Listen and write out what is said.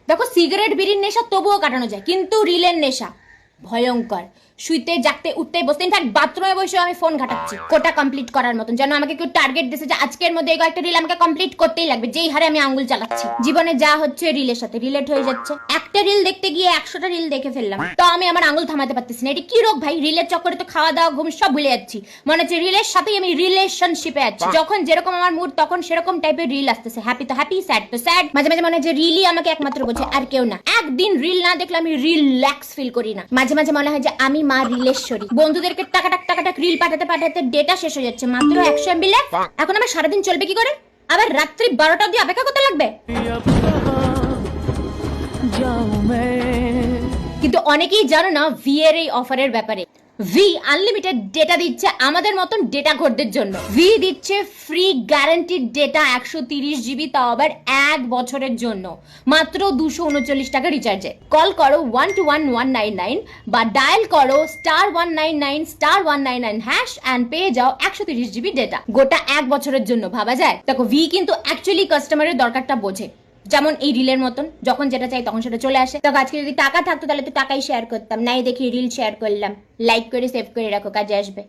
দেখো সিগারেট বিড়ির নেশা তবুও কাটানো যায়, কিন্তু রিলের নেশা ভয়ঙ্কর। শুইতে জাগতে উঠতে বসতে, ইনফ্যাক্ট বাথরুমে বসে আমি ফোন ঘাটাচ্ছি কোটা কমপ্লিট করার মতন, যেন আমাকে কেউ টার্গেট দিয়েছে যে আজকের মধ্যে এই কয়েকটা রিল আমাকে কমপ্লিট করতেই লাগবে, যেই হারে আমি আঙ্গুল চালাচ্ছি। জীবনে যা হচ্ছে রিলের সাথে রিলেট হয়ে যাচ্ছে। একটা রিল দেখতে গিয়ে 100টা রিল দেখে ফেললাম, তো আমি আমার আঙ্গুল থামাতে পারতেছি না। এটা কি রোগ ভাই? রিলের চক্করে তো খাওয়া দাওয়া ঘুম সব ভুলে যাচ্ছি, মনে হচ্ছে রিলের সাথেই আমি রিলেশনশিপে আছি। যখন যেরকম আমার মুড তখন সেরকম টাইপের রিল আসতেছে। হ্যাপি তো হ্যাপি, স্যাড তো স্যাড। মাঝে মাঝে মনে হয় যে রিলই আমাকে একমাত্র বোঝে, আর কেউ না। একদিন রিল না দেখলে আমি রিল্যাক্স ফিল করি না। মাঝে মাঝে মনে হয় যে আমি মা রিলেশ্বরী। বন্ধুদেরকে টাকাটাক রিল পাঠাতে পাঠাতে ডেটা শেষ হয়ে যাচ্ছে, মাত্র 100 MB ল্যাক। এখন আমার সারাদিন চলবে কি করে? আবার রাত্রি 12টা অবধি অপেক্ষা করতে লাগবে। কিন্তু অনেকেই জানো না ভি এর এই অফারের ব্যাপারে। ভি আনলিমিটেড ডেটা দিচ্ছে আমাদের মতন ডেটা ঘোরদের জন্য। ভি দিচ্ছে ফ্রি গ্যারান্টিড ডেটা 130 GB, তাও আবার 1 বছরের জন্য, মাত্র 239 টাকা রিচার্জে। কল করো 121 199 বা ডায়াল করো *199*199# অ্যান্ড পেয়ে যাও 130 GB ডেটা গোটা 1 বছরের জন্য। ভাবা যায়? দেখো ভি কিন্তু অ্যাকচুয়ালি কাস্টমারের দরকারটা বোঝে, যেমন এই রিলের মতন, যখন যেটা চাই তখন সেটা চলে আসে। দেখো আজকে যদি টাকা থাকতো তাহলে তো টাকাই শেয়ার করতাম, নাই দেখি রিল শেয়ার করলাম। লাইক করে সেভ করে রাখো, কাজে আসবে।